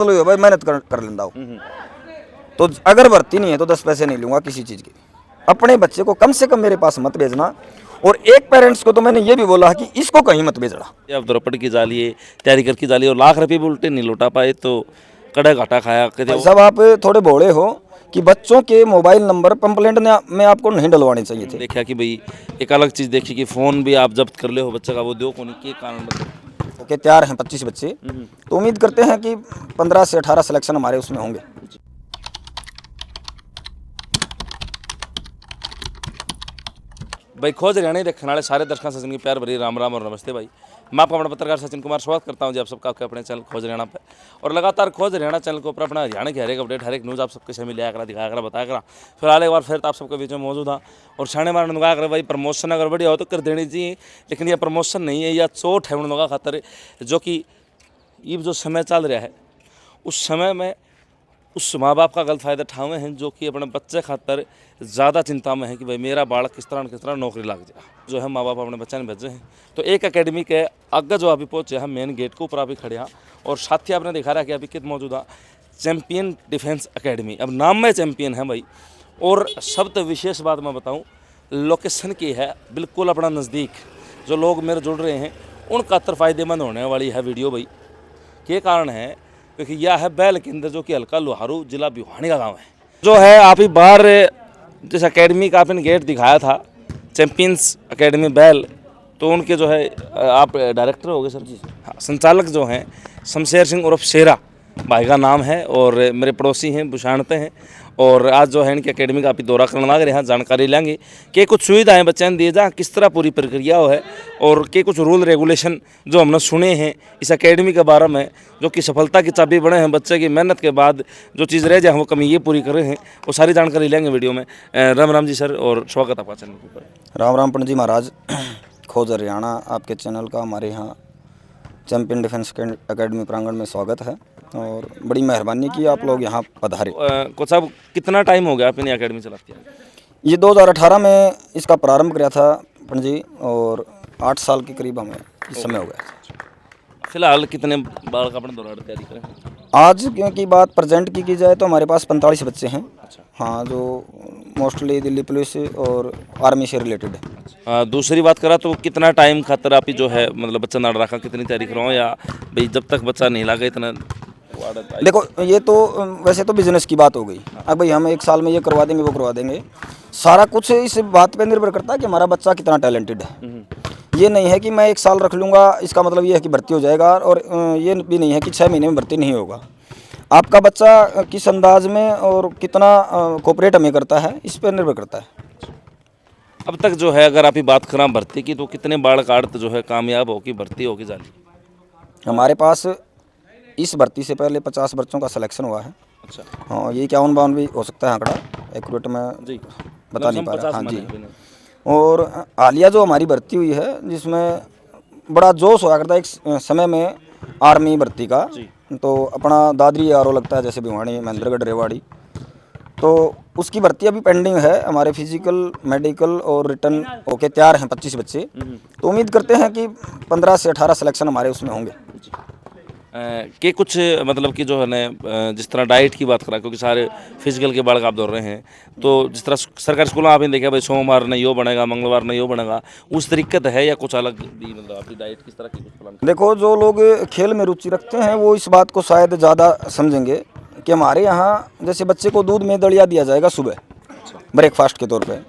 चलो भाई मेहनत कर लेता हूँ, तो अगर भर्ती नहीं है तो 10 पैसे नहीं लूंगा किसी चीज़ के। अपने बच्चे को कम से कम मेरे पास मत भेजना। और एक पेरेंट्स को तो मैंने ये भी बोला कि इसको कहीं मत भेजना। अब द्रौपद की जाली है, तैयारी करके जाली और लाख रुपये भी उल्टे नहीं लौटा पाए तो कड़ा घाटा खाया कहते भाई हो। साहब आप थोड़े भोले हो कि बच्चों के मोबाइल नंबर कंप्लेंट में आपको नहीं डलवाने चाहिए थे। देखा कि भाई एक अलग चीज़ देखी कि फ़ोन भी आप जब्त कर ले हो बच्चे का, वो दो को नहीं के कारण मतलब। ओके, तैयार हैं 25 बच्चे, तो उम्मीद करते हैं कि 15 से 18 सिलेक्शन हमारे उसमें होंगे। भाई खोज हरियाणा देखने वाले सारे दर्शकों सचिन की प्यार भरी राम राम और नमस्ते भाई। मैं आपका अपना पत्रकार सचिन कुमार स्वागत करता हूं जी आप सबका आपके अपने चैनल खोज हरियाणा पे। और लगातार खोज हरियाणा चैनल के ऊपर अपना हरियाणा की हर एक अपडेट, हर एक न्यूज़ आप सबके सामने लिया करा, दिखाया करा, बताया करा। फिलहाल एक बार फिर आप सबके बीच में मौजूद था और छाने मारने लगा कर भाई प्रमोशन अगर बढ़िया हो तो कर देनी चाहिए, लेकिन यह प्रमोशन नहीं है, यह चोट है उन लोगों खातर जो कि ये जो समय चल रहा है उस समय में उस माँ बाप का गलत फ़ायदा उठावे हैं जो कि अपने बच्चे खातर ज़्यादा चिंता में है कि भाई मेरा बालक किस तरह नौकरी लग जाए। जो है माँ बाप अपने बच्चे ने भेजे हैं तो एक अकेडमी के आगे जो अभी पहुँचे हैं मेन गेट के ऊपर अभी खड़े हैं और साथ ही आपने दिखा रहा कि अभी कित मौजूदा चैम्पियन डिफेंस अकेडमी, अब नाम में चैम्पियन है भाई। और सबसे विशेष बात मैं बताऊँ लोकेशन की है, बिल्कुल अपना नज़दीक। जो लोग मेरे जुड़ रहे हैं उन खातर फ़ायदेमंद होने वाली है वीडियो भाई। ये कारण है क्योंकि यह है बैल केंद्र जो कि हल्का लोहारू जिला भिवानी का गांव है। जो है आप ही बाहर जिस अकेडमी का आपने गेट दिखाया था चैंपियंस अकेडमी बैल, तो उनके जो है आप डायरेक्टर हो गए सर जी, हाँ संचालक जो हैं शमशेर सिंह उर्फ शेरा भाई का नाम है और मेरे पड़ोसी हैं बुशानते हैं। और आज जो है इनकी अकेडमी का आप दौरा करने लग रहे हैं, जानकारी लेंगे कि कुछ सुविधाएं बच्चों ने दिए जा किस तरह पूरी प्रक्रिया हो है और के कुछ रूल रेगुलेशन जो हमने सुने हैं इस अकेडमी के बारे में जो कि सफलता की चाबी बने हैं। बच्चे की मेहनत के बाद जो चीज़ रह जाए वो कमी ये पूरी कर रहे हैं, वो सारी जानकारी लेंगे वीडियो में। राम राम जी सर और स्वागत आपका चैनल के ऊपर। राम राम पंडित जी महाराज। खोज हरियाणा आपके चैनल का हमारे यहाँ चैम्पियन डिफेंस अकेडमी प्रांगण में स्वागत है और बड़ी मेहरबानी की आप लोग यहाँ पधारे। कोच साहब कितना टाइम हो गया आपने अकेडमी चलाती है? ये 2018 में इसका प्रारंभ किया था पंडित जी और 8 साल के करीब हमें इस समय हो गया। फिलहाल कितने बालक अपने दौरा तैयारी करें? आज क्योंकि बात प्रेजेंट की जाए तो हमारे पास 45 बच्चे हैं। अच्छा। हाँ, जो मोस्टली दिल्ली पुलिस और आर्मी से रिलेटेड है। दूसरी बात करा तो कितना टाइम खातर आप ही जो है मतलब बच्चा ना रखा, कितनी तैयारी कराओ या भाई जब तक बच्चा नहीं लगे इतना? देखो ये तो वैसे तो बिजनेस की बात हो गई। अब भाई हम 1 साल में ये करवा देंगे वो करवा देंगे, सारा कुछ इस बात पे निर्भर करता है कि हमारा बच्चा कितना टैलेंटेड है। ये नहीं है कि मैं 1 साल रख लूँगा इसका मतलब ये है कि भर्ती हो जाएगा, और ये भी नहीं है कि 6 महीने में भर्ती नहीं होगा। आपका बच्चा किस अंदाज में और कितना कोऑपरेट हमें करता है इस पर निर्भर करता है। अब तक जो है अगर आप ही बात करें भर्ती की तो कितने बालक आड़त जो है कामयाब होगी भर्ती होगी जाली? हमारे पास इस भर्ती से पहले 50 बच्चों का सिलेक्शन हुआ है। अच्छा। हाँ, ये 51-52 भी हो सकता है आंकड़ा, एक्यूरेट मैं जी बता नहीं पा रहा। हाँ जी। और हालिया जो हमारी भर्ती हुई है जिसमें बड़ा जोश हुआ करता है एक समय में आर्मी भर्ती का, तो अपना दादरी आर लगता है जैसे भिवानी महेंद्रगढ़ रेवाड़ी, तो उसकी भर्ती अभी पेंडिंग है। हमारे फिजिकल मेडिकल और रिटर्न होके तैयार हैं 25 बच्चे, तो उम्मीद करते हैं कि 15 से 18 सिलेक्शन हमारे उसमें होंगे। के कुछ मतलब कि जो है ना जिस तरह डाइट की बात करा क्योंकि सारे फिजिकल के बालक आप दौड़ रहे हैं, तो जिस तरह सरकारी स्कूलों में आपने देखा भाई सोमवार नहीं यो बनेगा, मंगलवार नहीं यो बनेगा, उस तरीके है या कुछ अलग भी मतलब आपकी डाइट किस तरह की कुछ प्लान? देखो जो लोग खेल में रुचि रखते हैं वो इस बात को शायद ज़्यादा समझेंगे कि हमारे यहाँ जैसे बच्चे को दूध में दलिया दिया जाएगा सुबह ब्रेकफास्ट के तौर पे,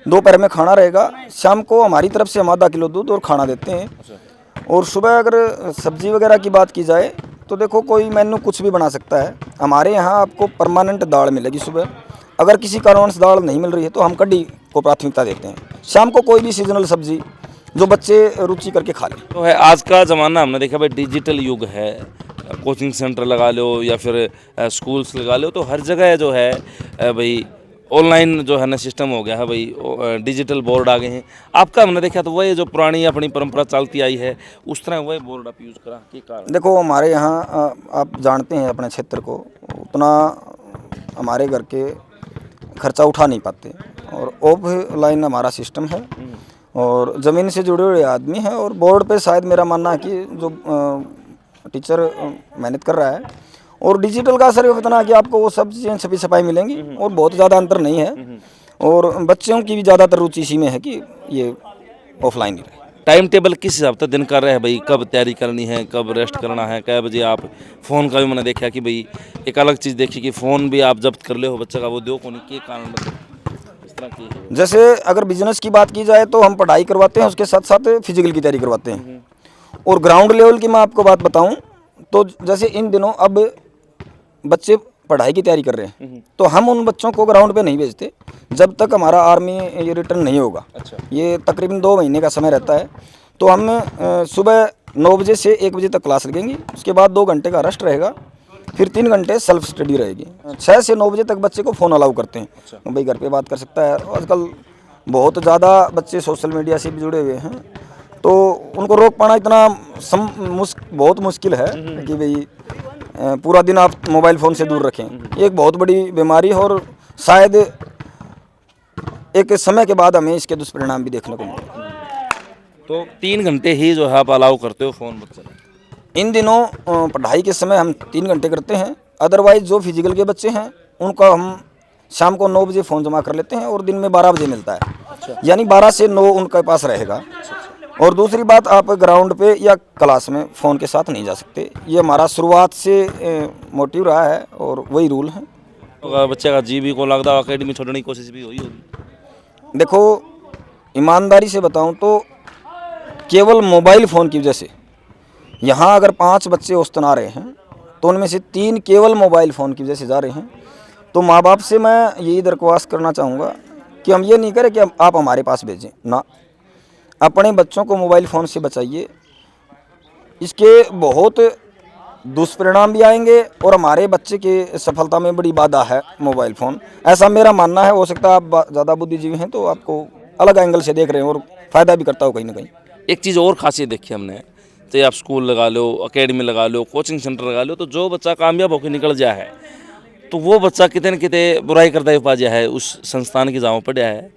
दोपहर में खाना रहेगा, शाम को हमारी तरफ से हम आधा किलो दूध और खाना देते हैं। और सुबह अगर सब्जी वगैरह की बात की जाए तो देखो कोई मेन्यू कुछ भी बना सकता है। हमारे यहाँ आपको परमानेंट दाल मिलेगी सुबह, अगर किसी कारण से दाल नहीं मिल रही है तो हम कढ़ी को प्राथमिकता देते हैं। शाम को कोई भी सीजनल सब्जी जो बच्चे रुचि करके खा लें। तो है आज का ज़माना हमने देखा भाई डिजिटल युग है, कोचिंग सेंटर लगा लो या फिर स्कूल्स लगा लो, तो हर जगह जो है भाई ऑनलाइन जो है ना सिस्टम हो गया है भाई, डिजिटल बोर्ड आ गए हैं। आपका हमने देखा तो वही जो पुरानी अपनी परंपरा चलती आई है उस तरह वही बोर्ड आप यूज़ करा के कारण? देखो हमारे यहाँ आप जानते हैं अपने क्षेत्र को, उतना हमारे घर के खर्चा उठा नहीं पाते और ऑफलाइन हमारा सिस्टम है और ज़मीन से जुड़े हुए आदमी हैं। और बोर्ड पे शायद मेरा मानना है कि जो टीचर मेहनत कर रहा है और डिजिटल का असर इतना कि आपको वो सब चीज़ें छपी छपाई मिलेंगी और बहुत ज़्यादा अंतर नहीं है। और बच्चों की भी ज़्यादातर रुचि इसी में है कि ये ऑफलाइन ही रहे। टाइम टेबल किस हिसाब से दिन कर रहे हैं भाई, कब तैयारी करनी है, कब रेस्ट करना है, कै बजे आप फ़ोन का भी मैंने देखा कि भाई एक अलग चीज़ देखी कि फ़ोन भी आप जब्त कर ले हो बच्चे का, वो दो को नहीं के कारण मतलब इस तरह की है। जैसे अगर बिजनेस की बात की जाए तो हम पढ़ाई करवाते हैं, उसके साथ साथ फिजिकल की तैयारी करवाते हैं। और ग्राउंड लेवल की मैं आपको बात बताऊं तो जैसे इन दिनों अब बच्चे पढ़ाई की तैयारी कर रहे हैं, तो हम उन बच्चों को ग्राउंड पे नहीं भेजते जब तक हमारा आर्मी ये रिटर्न नहीं होगा। अच्छा। ये तकरीबन 2 महीने का समय रहता है। तो हम सुबह 9 बजे से 1 बजे तक क्लास लगेंगी, उसके बाद 2 घंटे का रेस्ट रहेगा, फिर 3 घंटे सेल्फ स्टडी रहेगी। 6 से 9 बजे तक बच्चे को फ़ोन अलाउ करते हैं, भाई घर पे बात कर सकता है। आजकल बहुत ज़्यादा बच्चे सोशल मीडिया से भी जुड़े हुए हैं, तो उनको रोक पाना इतना बहुत मुश्किल है कि भाई पूरा दिन आप मोबाइल फ़ोन से दूर रखें। ये एक बहुत बड़ी बीमारी है और शायद एक समय के बाद हमें इसके दुष्परिणाम भी देखने को मिले। तो 3 घंटे ही जो है आप अलाउ करते हो फ़ोन बच्चे में? इन दिनों पढ़ाई के समय हम 3 घंटे करते हैं। अदरवाइज़ जो फिजिकल के बच्चे हैं उनका हम शाम को 9 बजे फ़ोन जमा कर लेते हैं और दिन में 12 बजे मिलता है। अच्छा। यानी 12 से 9 उनके पास रहेगा। और दूसरी बात, आप ग्राउंड पे या क्लास में फ़ोन के साथ नहीं जा सकते। ये हमारा शुरुआत से मोटिव रहा है और वही रूल है। तो बच्चे का जी भी को लगता है अकेडमी छोड़ने की कोशिश भी हुई होगी? देखो, ईमानदारी से बताऊं तो केवल मोबाइल फ़ोन की वजह से यहाँ अगर 5 बच्चे औसतन आ रहे हैं तो उनमें से 3 केवल मोबाइल फ़ोन की वजह से जा रहे हैं। तो माँ बाप से मैं यही दरख्वास्त करना चाहूँगा कि हम ये नहीं करें कि आप हमारे पास भेजें ना, अपने बच्चों को मोबाइल फ़ोन से बचाइए। इसके बहुत दुष्परिणाम भी आएंगे और हमारे बच्चे की सफलता में बड़ी बाधा है मोबाइल फ़ोन, ऐसा मेरा मानना है। हो सकता है आप ज़्यादा बुद्धिजीवी हैं तो आपको अलग एंगल से देख रहे हैं और फ़ायदा भी करता हो कहीं ना कहीं। एक चीज़ और खासियत देखी हमने, चाहे आप स्कूल लगा लो, अकेडमी लगा लो, कोचिंग सेंटर लगा लो, तो जो बच्चा कामयाब होकर निकल जाए है तो वो बच्चा कितने न कितने बुराई करता ही पा जाए है, उस संस्थान की जाओ पड़ा है।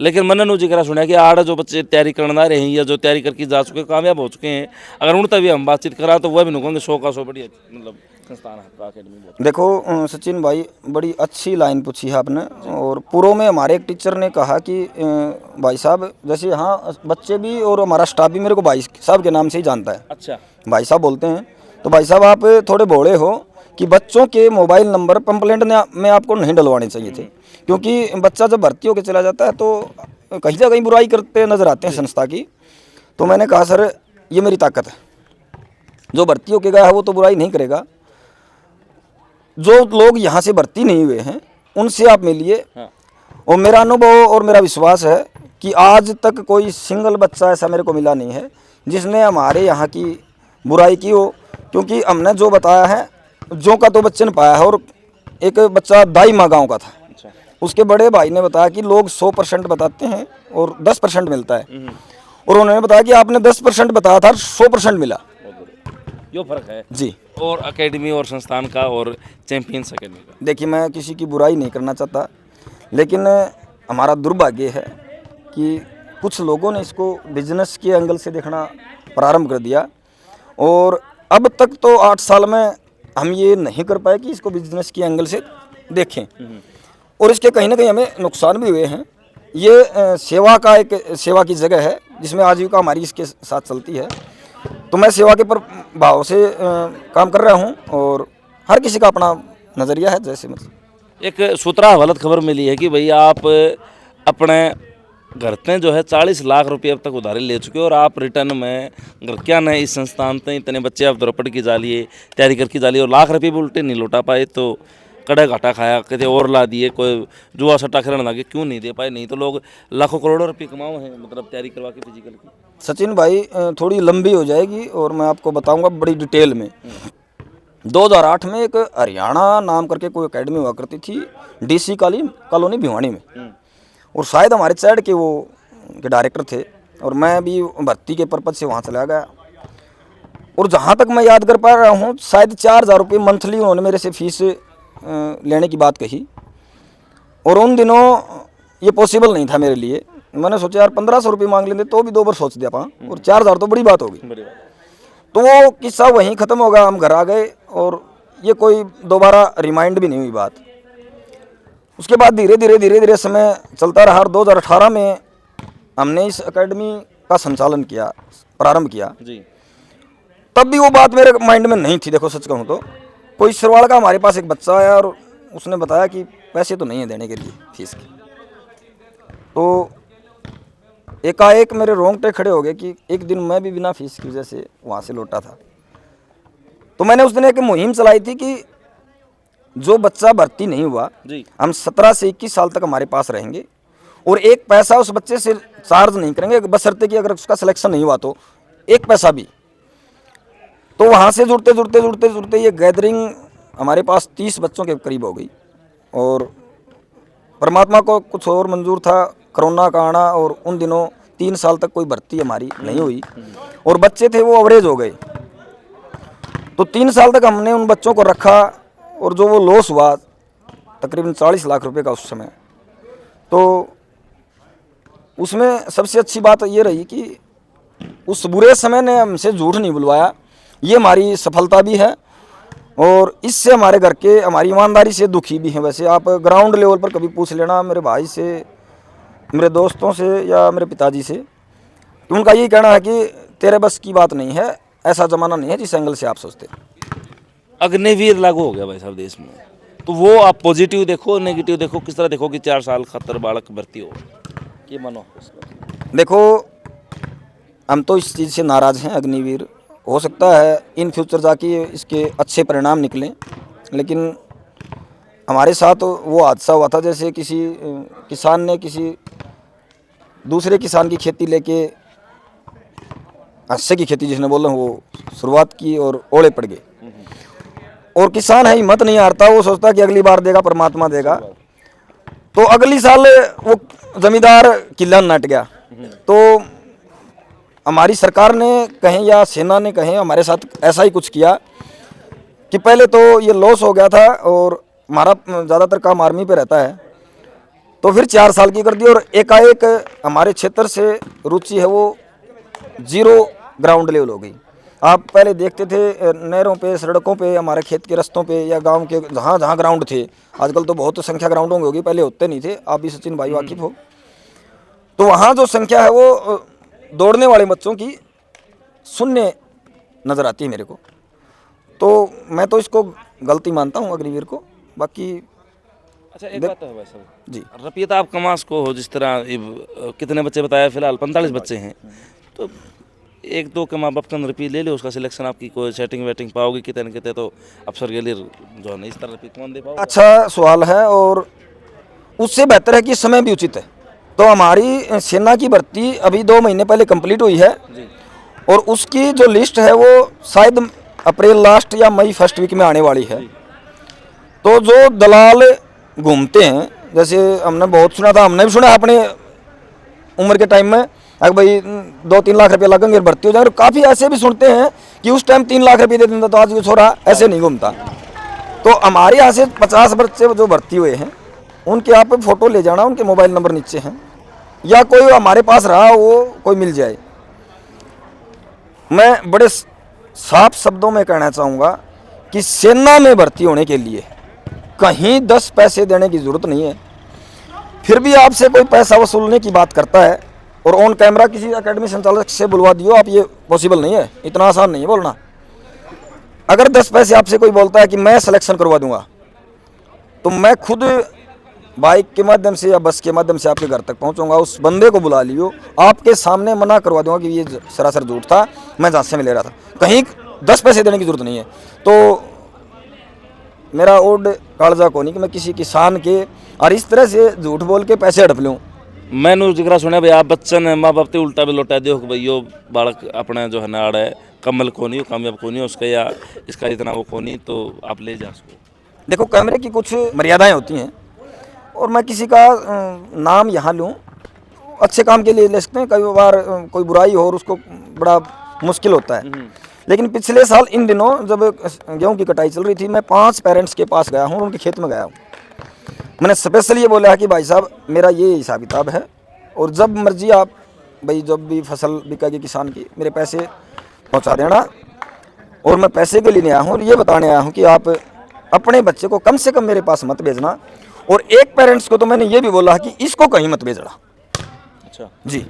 लेकिन मैंने नु जिक्र सुना कि आड़ जो बच्चे तैयारी करना रहे हैं या जो तैयारी करके जा चुके कामयाब हो चुके हैं, अगर उनसे भी हम बातचीत करा तो वह भी नुकूंगे 100 का 100 बढ़िया मतलब संस्थान है अकेडमी। देखो सचिन भाई, बड़ी अच्छी लाइन पूछी है आपने। और पूर्व में हमारे एक टीचर ने कहा कि भाई साहब, जैसे यहाँ बच्चे भी और हमारा स्टाफ भी मेरे को भाई साहब के नाम से ही जानता है। अच्छा। भाई साहब बोलते हैं। तो भाई साहब, आप थोड़े भोले हो कि बच्चों के मोबाइल नंबर पंपलेट में आपको नहीं डलवाने चाहिए थे, क्योंकि बच्चा जब भर्ती होकर चला जाता है तो कहीं ना कहीं बुराई करते नजर आते हैं संस्था की। तो मैंने कहा सर, ये मेरी ताकत है, जो भर्ती होकर गया है वो तो बुराई नहीं करेगा, जो लोग यहाँ से भर्ती नहीं हुए हैं उनसे आप मिलिए। हाँ। और मेरा अनुभव और मेरा विश्वास है कि आज तक कोई सिंगल बच्चा ऐसा मेरे को मिला नहीं है जिसने हमारे यहाँ की बुराई की हो, क्योंकि हमने जो बताया है जो का तो बच्चे ने पाया है। और एक बच्चा दाईमा गाँव का था, अच्छा। उसके बड़े भाई ने बताया कि लोग 100% बताते हैं और 10% मिलता है, और उन्होंने बताया कि आपने 10% बताया था, 100% मिला। यो फर्क है जी। और अकेडमी और संस्थान का और चैंपियंस अकेडमी का। देखिए, मैं किसी की बुराई नहीं करना चाहता, लेकिन हमारा दुर्भाग्य है कि कुछ लोगों ने इसको बिजनेस के एंगल से देखना प्रारंभ कर दिया। और अब तक तो 8 साल में हम ये नहीं कर पाए कि इसको बिजनेस के एंगल से देखें, और इसके कहीं ना कहीं हमें नुकसान भी हुए हैं। ये सेवा की जगह है जिसमें आजीविका हमारी इसके साथ चलती है। तो मैं सेवा के भाव से काम कर रहा हूँ और हर किसी का अपना नज़रिया है। जैसे मतलब एक सूत्रा गलत खबर मिली है कि भाई आप अपने घर से जो है 40 लाख रुपए अब तक उधारी ले चुके हो और आप रिटर्न में घर क्या नहीं इस संस्थान से इतने बच्चे आप द्रपड़ की जा लिए, तैयारी करके जा लिए और लाख रुपये भी उल्टे नहीं लौटा पाए, तो कड़ा घाटा खाया, कहते और ला दिए, कोई जुआ सट्टा खेलने लगे, क्यों नहीं दे पाए? नहीं तो लोग लाखों करोड़ों रुपये कमाओ हैं मतलब तैयारी करवा के फिजिकल की। सचिन भाई, थोड़ी लंबी हो जाएगी और मैं आपको बताऊंगा बड़ी डिटेल में। 2008 में एक हरियाणा नाम करके कोई एकेडमी हुआ करती थी DC कॉलोनी भिवानी में, और शायद हमारे चैड के वो के डायरेक्टर थे, और मैं भी भर्ती के पर्पज़ से वहाँ चला गया। और जहाँ तक मैं याद कर पा रहा हूँ, शायद 4000 रुपये मंथली उन्होंने मेरे से फीस लेने की बात कही, और उन दिनों ये पॉसिबल नहीं था मेरे लिए। मैंने सोचा यार 1500 रुपये मांग लेंगे तो भी 2 बार सोच दिया पा, और 4000 तो बड़ी बात होगी। तो वो किस्सा वहीं ख़त्म हो गया, हम घर आ गए। और ये कोई दोबारा रिमाइंड भी नहीं हुई बात। उसके बाद धीरे धीरे समय चलता रहा और 2018 में हमने इस एकेडमी का संचालन किया, प्रारंभ किया जी। तब भी वो बात मेरे माइंड में नहीं थी। देखो सच कहूँ तो कोई सरवाड़ का हमारे पास एक बच्चा आया और उसने बताया कि पैसे तो नहीं है देने के लिए फीस के, तो एकाएक मेरे रोंगटे खड़े हो गए कि एक दिन मैं भी बिना फीस की वजह से वहाँ से लौटा था। तो मैंने उस दिन एक मुहिम चलाई थी कि जो बच्चा भर्ती नहीं हुआ जी। हम 17 से 21 साल तक हमारे पास रहेंगे और एक पैसा उस बच्चे से चार्ज नहीं करेंगे, बशर्ते कि अगर उसका सिलेक्शन नहीं हुआ तो एक पैसा भी। तो वहाँ से जुड़ते ये गैदरिंग हमारे पास 30 बच्चों के करीब हो गई और परमात्मा को कुछ और मंजूर था, कोरोना का आना, और उन दिनों 3 साल तक कोई भर्ती हमारी नहीं हुई और बच्चे थे वो अवरेज हो गए। तो 3 साल तक हमने उन बच्चों को रखा और जो वो लॉस हुआ तकरीबन 40 लाख रुपए का उस समय, तो उसमें सबसे अच्छी बात ये रही कि उस बुरे समय ने हमसे झूठ नहीं बुलवाया, ये हमारी सफलता भी है और इससे हमारे घर के हमारी ईमानदारी से दुखी भी हैं। वैसे आप ग्राउंड लेवल पर कभी पूछ लेना मेरे भाई से, मेरे दोस्तों से या मेरे पिताजी से, तो उनका यही कहना है कि तेरे बस की बात नहीं है, ऐसा ज़माना नहीं है जिस एंगल से आप सोचते। अग्निवीर लागू हो गया भाई साहब देश में, तो वो आप पॉजिटिव देखो नेगेटिव देखो, किस तरह देखो कि 4 साल खतर बालक भर्ती हो, ये मानो। देखो हम तो इस चीज़ से नाराज़ हैं। अग्निवीर हो सकता है इन फ्यूचर जाके इसके अच्छे परिणाम निकलें, लेकिन हमारे साथ वो हादसा हुआ था जैसे किसी किसान ने किसी दूसरे किसान की खेती लेके, हादसे की खेती जिसने बोला वो शुरुआत की और ओले पड़ गए। और किसान है हिम्मत नहीं हारता, वो सोचता कि अगली बार देगा परमात्मा देगा, तो अगली साल वो जमींदार किला नट गया। तो हमारी सरकार ने कहें या सेना ने कहें हमारे साथ ऐसा ही कुछ किया कि पहले तो ये लॉस हो गया था और हमारा ज़्यादातर काम आर्मी पे रहता है, तो फिर 4 साल की कर दी और एकाएक हमारे क्षेत्र से रुचि है वो 0 ग्राउंड लेवल हो गई। आप पहले देखते थे नहरों पे, सड़कों पे, हमारे खेत के रास्तों पे या गांव के जहाँ जहाँ ग्राउंड थे, आजकल तो बहुत संख्या ग्राउंडों की होगी, पहले होते नहीं थे, आप भी सचिन भाई वाकिफ हो, तो वहाँ जो संख्या है वो दौड़ने वाले बच्चों की शून्य नज़र आती है मेरे को। तो मैं तो इसको गलती मानता हूँ अग्निवीर को। बाकी अच्छा एक बात तो है भाई साहब जी, रपियत आप कमास को हो, जिस तरह कितने बच्चे बताया, फिलहाल 45 बच्चे हैं, तो 1-2 के माँ बाप का रुपये ले लो, उसका सिलेक्शन आपकी कोई सेटिंग वेटिंग पाओगे कितने न कितने, तो अफसर के लिए जो है इस तरह रुपये कौन दे पाओगे? अच्छा सवाल है और उससे बेहतर है कि समय भी उचित है। तो हमारी सेना की भर्ती अभी 2 महीने पहले कंप्लीट हुई है और उसकी जो लिस्ट है वो शायद अप्रैल लास्ट या मई फर्स्ट वीक में आने वाली है। तो जो दलाल घूमते हैं, जैसे हमने बहुत सुना था, हमने भी सुना अपने उम्र के टाइम में, अगर भाई 2-3 लाख रुपये लगेंगे भर्ती हो जाएंगे, काफ़ी ऐसे भी सुनते हैं कि उस टाइम 3 लाख रुपये दे देता, तो आज ये छोरा ऐसे नहीं घूमता। तो हमारे यहाँ से 50 बच्चे जो भर्ती हुए हैं उनके आप फ़ोटो ले जाना, उनके मोबाइल नंबर नीचे हैं, या कोई हमारे पास रहा वो कोई मिल जाए। मैं बड़े साफ शब्दों में कहना चाहूँगा कि सेना में भर्ती होने के लिए कहीं 10 पैसे देने की ज़रूरत नहीं है। फिर भी आपसे कोई पैसा वसूलने की बात करता है और ऑन कैमरा किसी एकेडमी संचालक से बुलवा दियो आप, ये पॉसिबल नहीं है, इतना आसान नहीं है बोलना। अगर 10 पैसे आपसे कोई बोलता है कि मैं सिलेक्शन करवा दूंगा, तो मैं खुद बाइक के माध्यम से या बस के माध्यम से आपके घर तक पहुंचूंगा, उस बंदे को बुला लियो, आपके सामने मना करवा दूंगा कि ये सरासर झूठ था, मैं झांसे में ले रहा था, कहीं 10 पैसे देने की जरूरत नहीं है। तो मेरा ओड कालजा को नहीं कि मैं किसी किसान के और इस तरह से झूठ बोल के पैसे हड़प लूँ। मैंने जिक्र सुना भाई आप बच्चन माँ बाप ते उल्टा भी लौटा दियो कि भाई यो बालक अपना जो है नाड़ है कमल को नहीं, कामयाब को नहीं उसका, या इसका इतना वो को नहीं, तो आप ले जा उसको। देखो कैमरे की कुछ मर्यादाएं होती हैं और मैं किसी का नाम यहाँ लूँ, अच्छे काम के लिए ले सकते हैं, कई बार कोई बुराई हो और उसको बड़ा मुश्किल होता है। लेकिन पिछले साल इन दिनों जब गेहूं की कटाई चल रही थी, मैं 5 पेरेंट्स के पास गया हूँ, उनके खेत में गया हूँ। मैंने स्पेशल ये बोला है कि भाई साहब मेरा ये हिसाब किताब है और जब मर्जी आप भाई जब भी फसल बिकेगी किसान की मेरे पैसे पहुँचा देना, और मैं पैसे के लिए नहीं आया हूँ और ये बताने आया हूँ कि आप अपने बच्चे को कम से कम मेरे पास मत भेजना। और एक पेरेंट्स को तो मैंने ये भी बोला कि इसको कहीं मत भेजना। अच्छा, जी।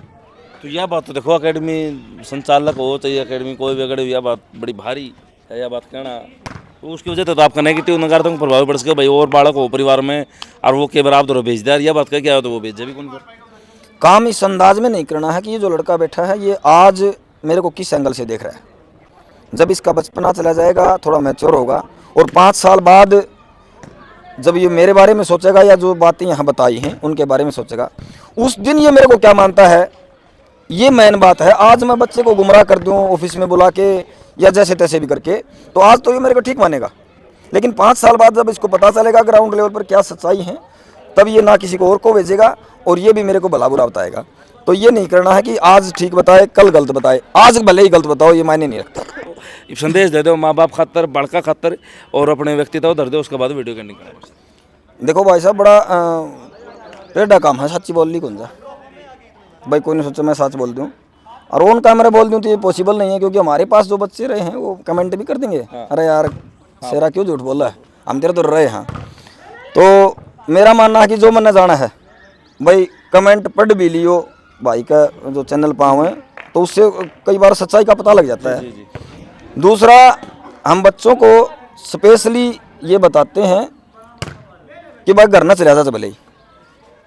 तो यह बात तो देखो, अकेडमी संचालक हो चाहिए, अकेडमी कोई भी अकेडमी, यह बात बड़ी भारी है, यह बात कहना। तो उसकी वजह से तो आपका नेगेटिव नकारात्मक प्रभाव पड़ सके भाई, और बालक हो परिवार में और वो के बराबर भेज दे, यह बात कह क्या हो तो वो भेजे भी कौन कर। काम इस अंदाज में नहीं करना है कि ये जो लड़का बैठा है ये आज मेरे को किस एंगल से देख रहा है। जब इसका बचपना चला जाएगा, थोड़ा मैच्योर होगा, और 5 साल बाद जब ये मेरे बारे में सोचेगा या जो बातें यहाँ बताई हैं उनके बारे में सोचेगा, उस दिन ये मेरे को क्या मानता है, ये मेन बात है। आज मैं बच्चे को गुमराह कर दूँ ऑफिस में बुला के या जैसे तैसे भी करके, तो आज तो ये मेरे को ठीक मानेगा, लेकिन 5 साल बाद जब इसको पता चलेगा ग्राउंड लेवल पर क्या सच्चाई है, तब ये ना किसी को और को भेजेगा और ये भी मेरे को भला बुरा बताएगा। तो ये नहीं करना है कि आज ठीक बताए कल गलत बताए, आज भले ही गलत बताओ, ये मायने नहीं रखता। संदेश दे दो माँ बाप खातर, बड़का खातर, और अपने व्यक्तित्व धर दो, उसके बाद वीडियो करने का। देखो भाई साहब, बड़ा टेढ़ा काम है सच्ची बोल ली कौन सा भाई, कोई नहीं सोचा मैं सच बोल दूँ और ऑन कैमरा बोल दूँ तो ये पॉसिबल नहीं है, क्योंकि हमारे पास जो बच्चे रहे हैं वो कमेंट भी कर देंगे, अरे यार शेरा क्यों झूठ बोल रहा है, हम तेरे तो रहे हैं। तो मेरा मानना है कि जो मैंने जाना है भाई, कमेंट पढ़ भी लियो भाई का जो चैनल पाँव है, तो उससे कई बार सच्चाई का पता लग जाता है। दूसरा, हम बच्चों को स्पेशली ये बताते हैं कि भाई घर न चला जा, भले ही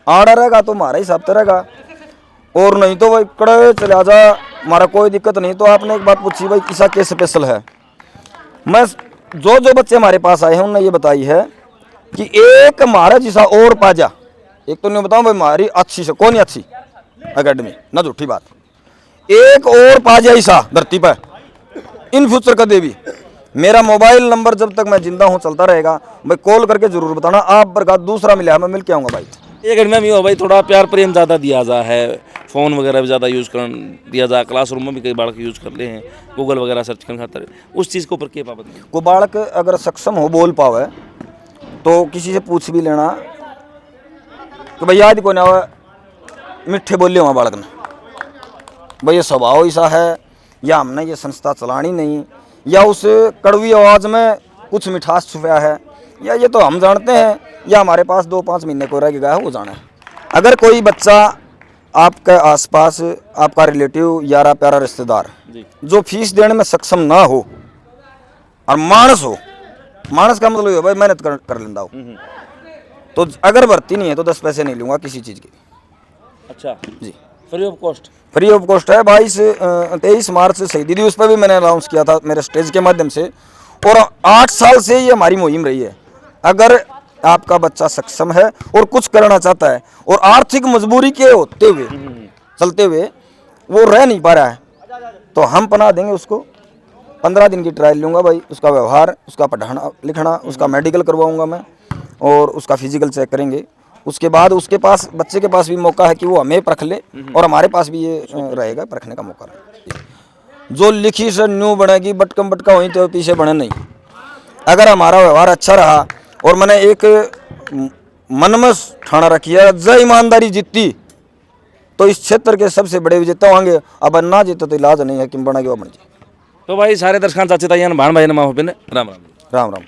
आड़ा रहेगा तो हमारा हिसाब से रहेगा, और नहीं तो भाई कड़े चला जा, हमारा कोई दिक्कत नहीं। तो आपने एक बात पूछी भाई किसा के स्पेशल है, मैं जो बच्चे हमारे पास आए हैं उन्होंने ये बताई है कि एक हमारा जिसा और पा जा, एक तो नहीं बताऊँ भाई हमारी अच्छी से कौन अच्छी अकेडमी ना झूठी बात, एक और पा जा ऐसा धरती पर इन फ्यूचर का देवी। मेरा मोबाइल नंबर जब तक मैं जिंदा हूँ चलता रहेगा, भाई कॉल करके जरूर बताना, आप पर दूसरा मिला है मैं मिल के आऊँगा भाई। एक में भी हो भाई, थोड़ा प्यार प्रेम ज़्यादा दिया जा है, फ़ोन वगैरह भी ज़्यादा यूज़ कर दिया जा, क्लासरूम में भी कई बालक यूज़ कर ले हैं गूगल वगैरह सर्च करने खातर, उस चीज़ के ऊपर क्या पाबंदी। को बालक अगर सक्षम हो बोल पावे तो किसी से पूछ भी लेना कि भाई याद को ना मिठ्ठे बोले हुआ बालक ने, भाई ये स्वभाव ऐसा है या हमने ये संस्था चलानी नहीं, या उस कड़वी आवाज़ में कुछ मिठास छुपा है, या ये तो हम जानते हैं, या हमारे पास 2-5 महीने को रह गया है वो जाना है। अगर कोई बच्चा आपके आसपास, आपका रिलेटिव, यारा प्यारा रिश्तेदार जो फीस देने में सक्षम ना हो और मानस हो, मानस का मतलब भाई मेहनत कर लेता हो, तो अगर भर्ती नहीं है तो 10 पैसे नहीं लूँगा किसी चीज़ के। अच्छा जी, free of cost, free of cost है। 23 मार्च शहीदी दिवस पर भी मैंने अनाउंस किया था मेरे स्टेज के माध्यम से, और 8 साल से ये हमारी मुहिम रही है। अगर आपका बच्चा सक्षम है और कुछ करना चाहता है और आर्थिक मजबूरी के होते हुए चलते हुए वो रह नहीं पा रहा है, तो हम पनाह देंगे उसको। 15 दिन की ट्रायल लूँगा भाई, उसका व्यवहार, उसका पढ़ाना लिखना, उसका मेडिकल करवाऊँगा मैं, और उसका फिजिकल चेक करेंगे। उसके बाद उसके पास, बच्चे के पास भी मौका है कि वो हमें परख ले, और हमारे पास भी ये रहेगा परखने का मौका रहेगा। जो लिखी से न्यू बनेगी, बटकम बटका वहीं तो पीछे बने नहीं। अगर हमारा व्यवहार अच्छा रहा और मैंने एक मन में ठाना रखी है जय ईमानदारी जीती, तो इस क्षेत्र के सबसे बड़े विजेता होंगे। अब ना जीते तो इलाज नहीं है कि बना के वो बन जाए। तो भाई सारे दर्शकों चाचे ताइयान भाण भाई ने माँ राम राम। राम राम।